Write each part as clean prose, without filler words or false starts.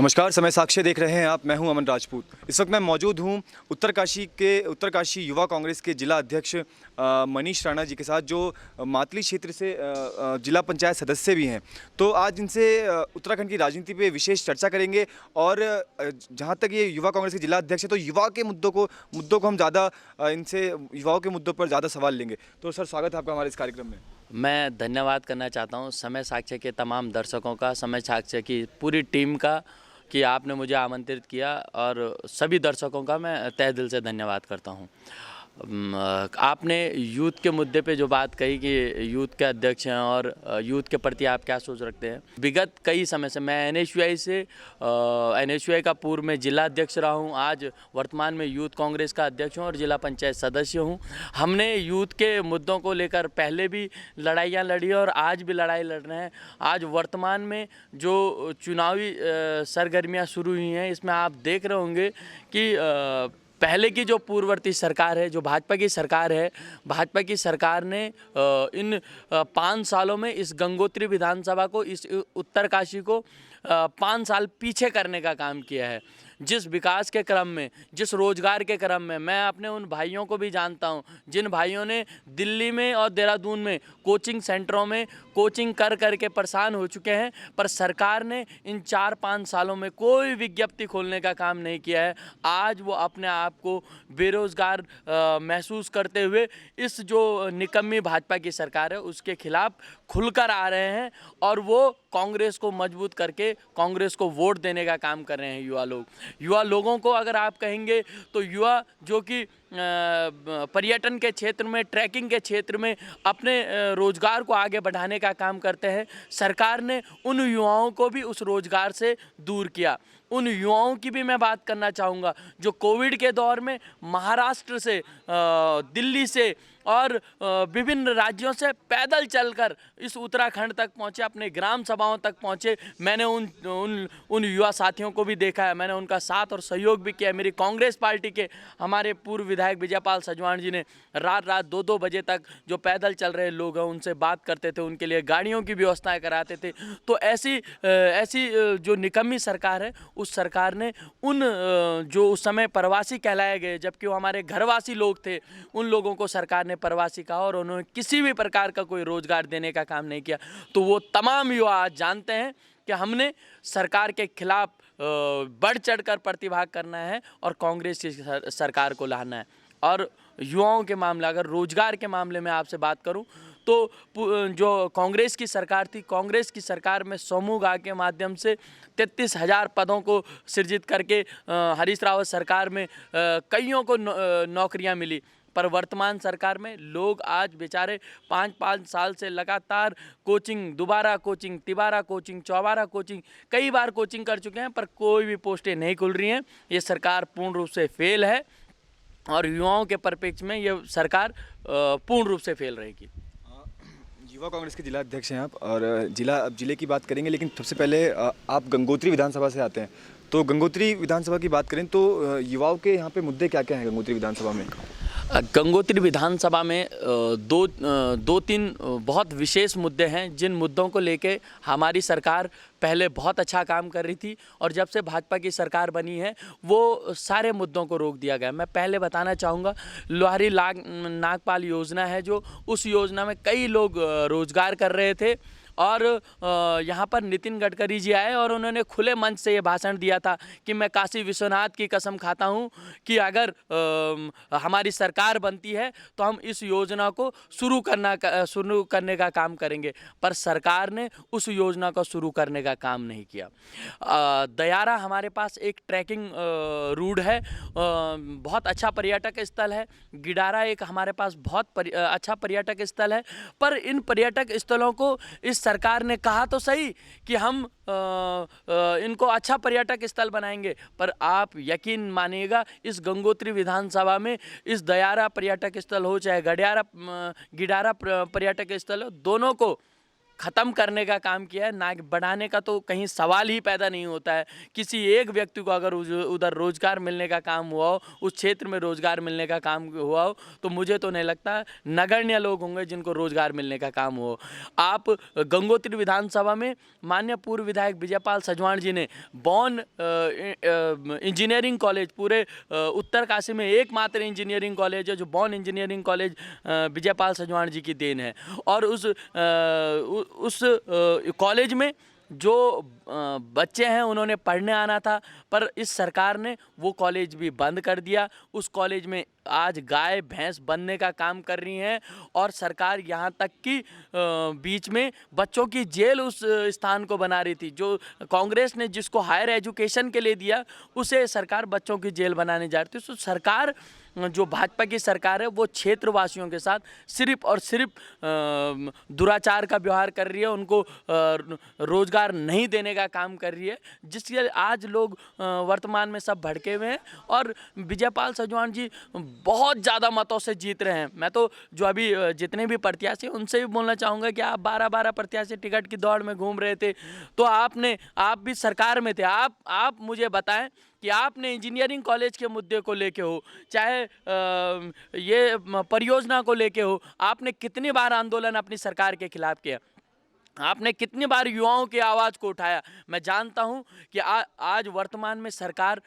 नमस्कार, समय साक्ष्य देख रहे हैं आप। मैं हूं अमन राजपूत। इस वक्त मैं मौजूद हूं उत्तरकाशी युवा कांग्रेस के जिला अध्यक्ष मनीष राणा जी के साथ, जो मातली क्षेत्र से जिला पंचायत सदस्य भी हैं। तो आज इनसे उत्तराखंड की राजनीति पे विशेष चर्चा करेंगे और जहां तक ये युवा कांग्रेस के जिला अध्यक्ष है तो युवा के मुद्दों को हम ज़्यादा इनसे युवाओं के मुद्दों पर ज़्यादा सवाल लेंगे। तो सर, स्वागत है आपका हमारे इस कार्यक्रम में। मैं धन्यवाद करना चाहता हूँ समय साक्ष्य के तमाम दर्शकों का, समय साक्ष्य की पूरी टीम का, कि आपने मुझे आमंत्रित किया, और सभी दर्शकों का मैं तहे दिल से धन्यवाद करता हूँ। आपने यूथ के मुद्दे पे जो बात कही कि यूथ के अध्यक्ष हैं और यूथ के प्रति आप क्या सोच रखते हैं। विगत कई समय से मैं एनएसयूआई का पूर्व में जिला अध्यक्ष रहा हूँ, आज वर्तमान में यूथ कांग्रेस का अध्यक्ष हूँ और जिला पंचायत सदस्य हूँ। हमने यूथ के मुद्दों को लेकर पहले भी लड़ाइयाँ लड़ी और आज भी लड़ाई लड़ रहे हैं। आज वर्तमान में जो चुनावी सरगर्मियाँ शुरू हुई हैं, इसमें आप देख रहे होंगे कि पहले की जो पूर्ववर्ती सरकार है, जो भाजपा की सरकार है, भाजपा की सरकार ने इन 5 सालों में इस गंगोत्री विधानसभा को, इस उत्तरकाशी को 5 साल पीछे करने का काम किया है। जिस विकास के क्रम में, जिस रोजगार के क्रम में, मैं अपने उन भाइयों को भी जानता हूं जिन भाइयों ने दिल्ली में और देहरादून में कोचिंग सेंटरों में कोचिंग कर के परेशान हो चुके हैं, पर सरकार ने इन 4-5 सालों में कोई विज्ञप्ति खोलने का काम नहीं किया है। आज वो अपने आप को बेरोजगार महसूस करते हुए इस जो निकम्मी भाजपा की सरकार है उसके खिलाफ खुलकर आ रहे हैं और वो कांग्रेस को मजबूत करके कांग्रेस को वोट देने का काम कर रहे हैं। युवा लोगों को अगर आप कहेंगे तो युवा जो कि पर्यटन के क्षेत्र में, ट्रैकिंग के क्षेत्र में अपने रोजगार को आगे बढ़ाने का काम करते हैं, सरकार ने उन युवाओं को भी उस रोजगार से दूर किया। उन युवाओं की भी मैं बात करना चाहूँगा जो कोविड के दौर में महाराष्ट्र से, दिल्ली से और विभिन्न राज्यों से पैदल चलकर इस उत्तराखंड तक पहुँचे, अपने ग्राम सभाओं तक पहुँचे। मैंने उन युवा साथियों को भी देखा है, मैंने उनका साथ और सहयोग भी किया। मेरी कांग्रेस पार्टी के हमारे पूर्व विधायक विजयपाल सजवाण जी ने रात 2-2 बजे तक जो पैदल चल रहे लोग हैं उनसे बात करते थे, उनके लिए गाड़ियों की व्यवस्थाएं कराते थे। तो ऐसी जो निकम्मी सरकार है, उस सरकार ने उन जो उस समय प्रवासी कहलाए गए, जबकि वो हमारे घरवासी लोग थे, उन लोगों को सरकार ने प्रवासी कहा और उन्होंने किसी भी प्रकार का कोई रोजगार देने का काम नहीं किया। तो वो तमाम युवा आज जानते हैं कि हमने सरकार के खिलाफ बढ़ चढ़कर प्रतिभाग करना है और कांग्रेस की सरकार को लाना है। और युवाओं के मामले, अगर रोजगार के मामले में आपसे बात करूं तो जो कांग्रेस की सरकार थी, कांग्रेस की सरकार में समूह आग के माध्यम से 33,000 पदों को सृजित करके हरीश रावत सरकार में कईयों को नौकरियां मिली। पर वर्तमान सरकार में लोग आज बेचारे 5-5 साल से लगातार कोचिंग, दोबारा कोचिंग, तिबारा कोचिंग, चौबारा कोचिंग, कई बार कोचिंग कर चुके हैं, पर कोई भी पोस्टें नहीं खुल रही हैं। ये सरकार पूर्ण रूप से फेल है और युवाओं के परिप्रेक्ष्य में ये सरकार पूर्ण रूप से फेल रहेगी। युवा कांग्रेस के जिला अध्यक्ष हैं आप, और जिले की बात करेंगे, लेकिन सबसे पहले आप गंगोत्री विधानसभा से आते हैं। तो गंगोत्री विधानसभा की बात करें तो युवाओं के यहाँ पे मुद्दे क्या क्या हैं गंगोत्री विधानसभा में? गंगोत्री विधानसभा में 2-3 बहुत विशेष मुद्दे हैं, जिन मुद्दों को लेके हमारी सरकार पहले बहुत अच्छा काम कर रही थी और जब से भाजपा की सरकार बनी है वो सारे मुद्दों को रोक दिया गया। मैं पहले बताना चाहूँगा, लोहारी नागपाल योजना है, जो उस योजना में कई लोग रोजगार कर रहे थे और यहाँ पर नितिन गडकरी जी आए और उन्होंने खुले मंच से ये भाषण दिया था कि मैं काशी विश्वनाथ की कसम खाता हूँ कि अगर हमारी सरकार बनती है तो हम इस योजना को शुरू करने का काम करेंगे। पर सरकार ने उस योजना को शुरू करने का काम नहीं किया। दयारा हमारे पास एक ट्रैकिंग रूट है, बहुत अच्छा पर्यटक स्थल है। गिडारा एक हमारे पास बहुत अच्छा पर्यटक स्थल है, पर इन पर्यटक स्थलों को इस सरकार ने कहा तो सही कि हम इनको अच्छा पर्यटक स्थल बनाएंगे, पर आप यकीन मानिएगा इस गंगोत्री विधानसभा में इस दयारा पर्यटक स्थल हो चाहे गिडारा पर्यटक स्थल हो, दोनों को ख़त्म करने का काम किया है, ना कि बढ़ाने का तो कहीं सवाल ही पैदा नहीं होता है। किसी एक व्यक्ति को अगर उधर रोज़गार मिलने का काम हुआ हो, उस क्षेत्र में रोज़गार मिलने का काम हुआ हो, तो मुझे तो नहीं लगता नगण्य लोग होंगे जिनको रोज़गार मिलने का काम हो। आप गंगोत्री विधानसभा में माननीय पूर्व विधायक विजयपाल सजवाण जी ने बॉन इंजीनियरिंग कॉलेज, पूरे उत्तरकाशी में एकमात्र इंजीनियरिंग कॉलेज है जो बॉन इंजीनियरिंग कॉलेज विजयपाल सजवाण जी की देन है। और उस कॉलेज में जो बच्चे हैं उन्होंने पढ़ने आना था, पर इस सरकार ने वो कॉलेज भी बंद कर दिया। उस कॉलेज में आज गाय भैंस बनने का काम कर रही हैं और सरकार यहाँ तक कि बीच में बच्चों की जेल उस स्थान को बना रही थी। जो कांग्रेस ने जिसको हायर एजुकेशन के लिए दिया, उसे सरकार बच्चों की जेल बनाने जा रही थी। तो सरकार, जो भाजपा की सरकार है, वो क्षेत्रवासियों के साथ सिर्फ और सिर्फ दुराचार का व्यवहार कर रही है, उनको रोजगार नहीं देने का काम कर रही है, जिसके आज लोग वर्तमान में सब भड़के हुए हैं। और विजयपाल सजवाण जी बहुत ज़्यादा मतों से जीत रहे हैं। मैं तो जो अभी जितने भी प्रत्याशी उनसे भी बोलना चाहूँगा कि आप 12-12 प्रत्याशी टिकट की दौड़ में घूम रहे थे, तो आप भी सरकार में थे। आप मुझे बताएं कि आपने इंजीनियरिंग कॉलेज के मुद्दे को लेके हो, चाहे ये परियोजना को लेके हो, आपने कितनी बार आंदोलन अपनी सरकार के खिलाफ किया, आपने कितनी बार युवाओं की आवाज़ को उठाया। मैं जानता हूं कि आज वर्तमान में सरकार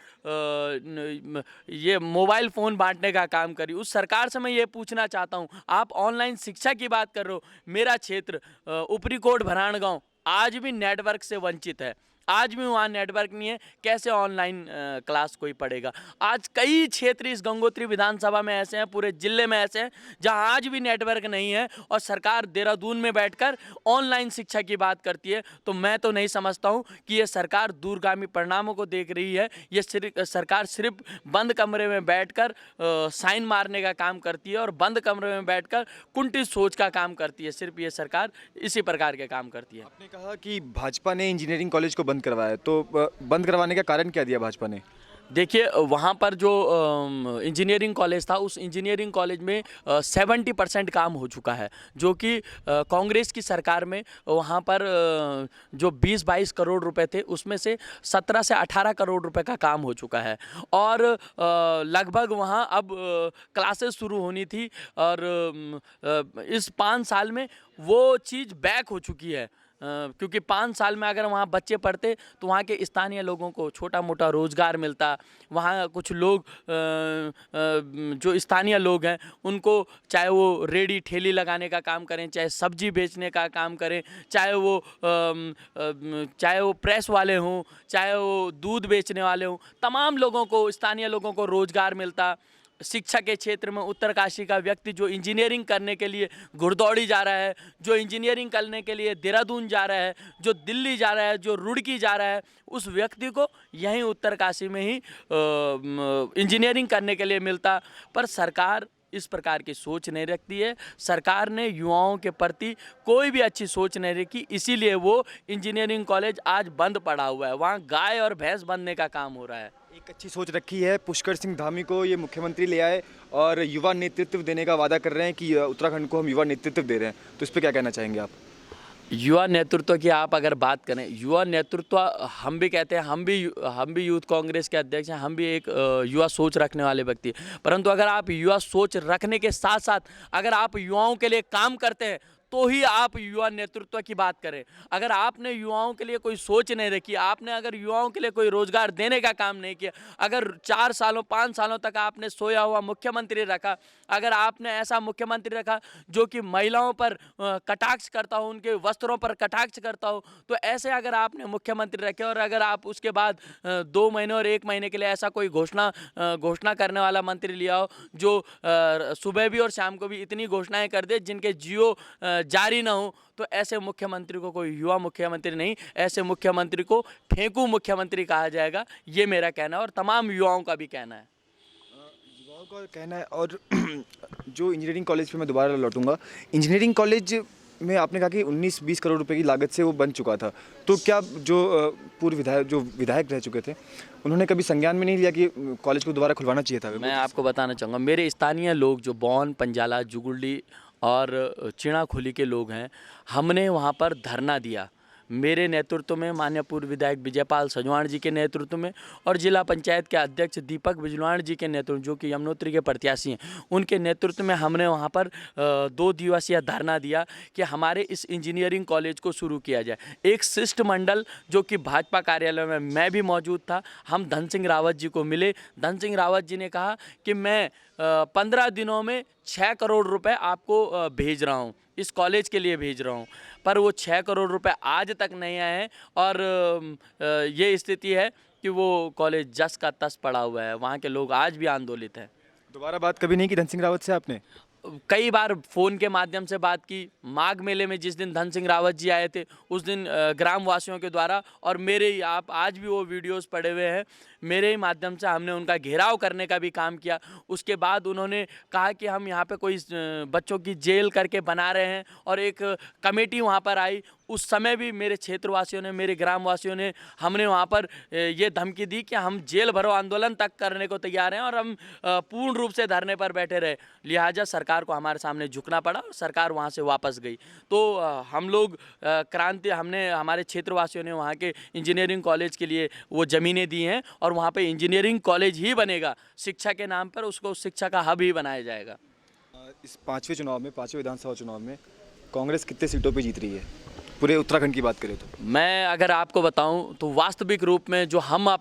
ये मोबाइल फ़ोन बांटने का काम करी। उस सरकार से मैं ये पूछना चाहता हूं, आप ऑनलाइन शिक्षा की बात कर रहे हो, मेरा क्षेत्र ऊपरी कोट भराड़ गाँव आज भी नेटवर्क से वंचित है, आज भी वहाँ नेटवर्क नहीं है, कैसे ऑनलाइन क्लास कोई पढ़ेगा। आज कई क्षेत्र इस गंगोत्री विधानसभा में ऐसे हैं, पूरे जिले में ऐसे हैं जहाँ आज भी नेटवर्क नहीं है और सरकार देहरादून में बैठकर ऑनलाइन शिक्षा की बात करती है। तो मैं तो नहीं समझता हूँ कि ये सरकार दूरगामी परिणामों को देख रही है। ये सरकार सिर्फ बंद कमरे में बैठकर साइन मारने का काम करती है और बंद कमरे में बैठकर कुंठित सोच का काम करती है। सिर्फ ये सरकार इसी प्रकार के काम करती है। आपने कहा कि भाजपा ने इंजीनियरिंग कॉलेज को बंद करवाया, तो बंद करवाने का कारण क्या दिया भाजपा ने? देखिए, वहाँ पर जो इंजीनियरिंग कॉलेज था, उस इंजीनियरिंग कॉलेज में 70% काम हो चुका है, जो कि कांग्रेस की सरकार में वहाँ पर जो 20-22 करोड़ रुपए थे, उसमें से 17 से 18 करोड़ रुपए का काम हो चुका है। और लगभग वहाँ अब क्लासेस शुरू होनी थी और इस 5 साल में वो चीज़ बैक हो चुकी है। क्योंकि 5 साल में अगर वहाँ बच्चे पढ़ते तो वहाँ के स्थानीय लोगों को छोटा मोटा रोज़गार मिलता। वहाँ कुछ लोग जो स्थानीय लोग हैं उनको, चाहे वो रेडी ठेली लगाने का काम करें, चाहे सब्जी बेचने का काम करें, चाहे वो प्रेस वाले हों, चाहे वो दूध बेचने वाले हों, तमाम लोगों को, स्थानीय लोगों को रोज़गार मिलता। शिक्षा के क्षेत्र में उत्तरकाशी का व्यक्ति जो इंजीनियरिंग करने के लिए घुड़दौड़ी जा रहा है, जो इंजीनियरिंग करने के लिए देहरादून जा रहा है, जो दिल्ली जा रहा है, जो रुड़की जा रहा है, उस व्यक्ति को यहीं उत्तरकाशी में ही इंजीनियरिंग करने के लिए मिलता। पर सरकार इस प्रकार की सोच नहीं रखती है। सरकार ने युवाओं के प्रति कोई भी अच्छी सोच नहीं रखी, इसीलिए वो इंजीनियरिंग कॉलेज आज बंद पड़ा हुआ है। वहाँ गाय और भैंस बनने का काम हो रहा है। एक अच्छी सोच रखी है, पुष्कर सिंह धामी को ये मुख्यमंत्री ले आए और युवा नेतृत्व देने का वादा कर रहे हैं कि उत्तराखंड को हम युवा नेतृत्व दे रहे हैं, तो इस पर क्या कहना चाहेंगे आप? युवा नेतृत्व की आप अगर बात करें, युवा नेतृत्व हम भी कहते हैं, हम भी यूथ कांग्रेस के अध्यक्ष हैं, हम भी एक युवा सोच रखने वाले व्यक्ति हैं। परंतु अगर आप युवा सोच रखने के साथ साथ अगर आप युवाओं के लिए काम करते हैं तो ही आप युवा नेतृत्व की बात करें। अगर आपने युवाओं के लिए कोई सोच नहीं रखी, आपने अगर युवाओं के लिए कोई रोजगार देने का काम नहीं किया, अगर 4 सालों 5 सालों तक आपने सोया हुआ मुख्यमंत्री रखा, अगर आपने ऐसा मुख्यमंत्री रखा जो कि महिलाओं पर कटाक्ष करता हो, उनके वस्त्रों पर कटाक्ष करता हो, तो ऐसे अगर आपने मुख्यमंत्री रखे और अगर आप उसके बाद 2 महीने और 1 महीने के लिए ऐसा कोई घोषणा करने वाला मंत्री लिया हो जो सुबह भी और शाम को भी इतनी घोषणाएं कर दे जिनके जियो जारी ना हो, तो ऐसे मुख्यमंत्री को कोई युवा मुख्यमंत्री नहीं, ऐसे मुख्यमंत्री को फेंकू मुख्यमंत्री कहा जाएगा। ये मेरा कहना है और तमाम युवाओं का भी कहना है। युवाओं का कहना है। और जो इंजीनियरिंग कॉलेज पे मैं दोबारा लौटूंगा, इंजीनियरिंग कॉलेज में आपने कहा कि 19-20 करोड़ रुपए की लागत से वो बन चुका था, तो क्या जो पूर्व विधायक रह चुके थे उन्होंने कभी संज्ञान में नहीं लिया कि कॉलेज को दोबारा खुलवाना चाहिए था? मैं आपको बताना चाहूँगा, मेरे स्थानीय लोग जो बौन, पंजाला, जुगुल्डी और चिड़ाखोली के लोग हैं। हमने वहाँ पर धरना दिया, मेरे नेतृत्व में, माननीय पूर्व विधायक विजयपाल सजवाण जी के नेतृत्व में और जिला पंचायत के अध्यक्ष दीपक बिजलाण जी के नेतृत्व, जो कि यमुनोत्री के प्रत्याशी हैं, उनके नेतृत्व में हमने वहाँ पर 2 दिवसीय धरना दिया कि हमारे इस इंजीनियरिंग कॉलेज को शुरू किया जाए। एक शिष्टमंडल जो कि भाजपा कार्यालय में मैं भी मौजूद था, हम धन सिंह रावत जी को मिले। धन सिंह रावत जी ने कहा कि मैं 15 दिनों में 6 करोड़ रुपए आपको भेज रहा हूँ, इस कॉलेज के लिए भेज रहा हूँ। पर वो 6 करोड़ रुपए आज तक नहीं आए हैं और ये स्थिति है कि वो कॉलेज जस का तस पड़ा हुआ है। वहाँ के लोग आज भी आंदोलित हैं। दोबारा बात कभी नहीं की धन सिंह रावत से आपने? कई बार फ़ोन के माध्यम से बात की। माघ मेले में जिस दिन धन सिंह रावत जी आए थे, उस दिन ग्राम वासियों के द्वारा और मेरे ही, आप आज भी वो वीडियोस पड़े हुए हैं, मेरे ही माध्यम से हमने उनका घेराव करने का भी काम किया। उसके बाद उन्होंने कहा कि हम यहाँ पे कोई बच्चों की जेल करके बना रहे हैं और एक कमेटी वहाँ पर आई। उस समय भी मेरे क्षेत्रवासियों ने, मेरे ग्रामवासियों ने, हमने वहाँ पर ये धमकी दी कि हम जेल भरो आंदोलन तक करने को तैयार हैं और हम पूर्ण रूप से धरने पर बैठे रहे। लिहाजा सरकार को हमारे सामने झुकना पड़ा और सरकार वहाँ से वापस गई। तो हम लोग क्रांति, हमने, हमारे क्षेत्रवासियों ने वहाँ के इंजीनियरिंग कॉलेज के लिए वो ज़मीनें दी हैं और वहाँ पे इंजीनियरिंग कॉलेज ही बनेगा। शिक्षा के नाम पर उसको शिक्षा का हब ही बनाया जाएगा। इस 5वें चुनाव में, 5वें विधानसभा चुनाव में कांग्रेस कितने सीटों पे जीत रही है, पूरे उत्तराखंड की बात करें तो? मैं अगर आपको बताऊं तो वास्तविक रूप में जो हम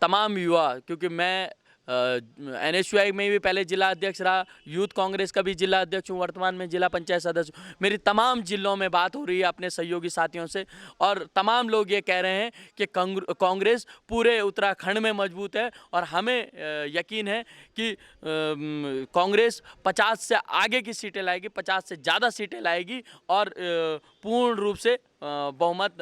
तमाम युवा, क्योंकि मैं NSUI में भी पहले जिला अध्यक्ष रहा, यूथ कांग्रेस का भी जिला अध्यक्ष हूँ, वर्तमान में जिला पंचायत सदस्य हूँ। मेरी तमाम जिलों में बात हो रही है अपने सहयोगी साथियों से और तमाम लोग ये कह रहे हैं कि कांग्रेस पूरे उत्तराखंड में मजबूत है और हमें यकीन है कि कांग्रेस 50 से आगे की सीटें लाएगी, 50 से ज़्यादा सीटें लाएगी और पूर्ण रूप से बहुमत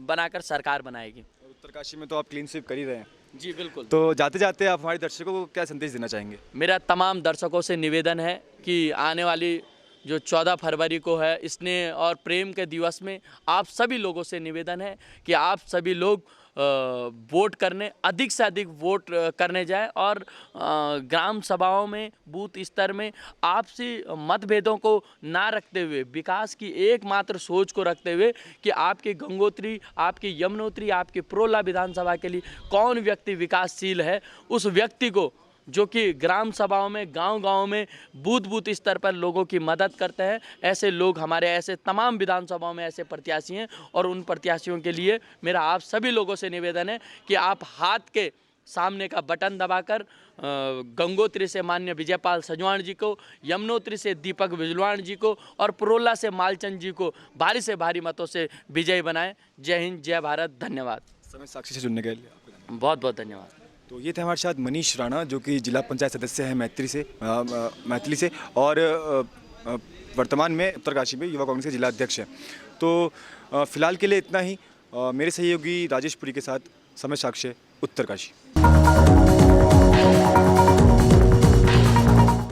बनाकर सरकार बनाएगी। उत्तरकाशी में तो आप क्लीन स्वीप कर ही रहे हैं। जी बिल्कुल। तो जाते जाते आप हमारे दर्शकों को क्या संदेश देना चाहेंगे? मेरा तमाम दर्शकों से निवेदन है कि आने वाली जो 14 फरवरी को है, स्नेह और प्रेम के दिवस में आप सभी लोगों से निवेदन है कि आप सभी लोग वोट करने, अधिक से अधिक वोट करने जाएं और ग्राम सभाओं में, बूथ स्तर में आपसी मतभेदों को ना रखते हुए, विकास की एकमात्र सोच को रखते हुए कि आपके गंगोत्री, आपकी यमुनोत्री, आपके प्रोला विधानसभा के लिए कौन व्यक्ति विकासशील है, उस व्यक्ति को, जो कि ग्राम सभाओं में, गांव-गांव में, बूथ स्तर पर लोगों की मदद करते हैं, ऐसे लोग हमारे, ऐसे तमाम विधानसभाओं में ऐसे प्रत्याशी हैं और उन प्रत्याशियों के लिए मेरा आप सभी लोगों से निवेदन है कि आप हाथ के सामने का बटन दबाकर गंगोत्री से माननीय विजयपाल सजवाण जी को, यमुनोत्री से दीपक बिजलाण जी को और प्रोला से मालचंद जी को भारी से भारी मतों से विजयी बनाएं। जय हिंद, जय भारत, धन्यवाद। समय साक्षी से जुड़ने के लिए बहुत बहुत धन्यवाद। तो ये थे हमारे साथ मनीष राणा, जो कि जिला पंचायत सदस्य हैं मैथिली से और वर्तमान में उत्तरकाशी में युवा कांग्रेस के जिला अध्यक्ष हैं। तो फिलहाल के लिए इतना ही। मेरे सहयोगी राजेश पुरी के साथ समय साक्षी, उत्तरकाशी।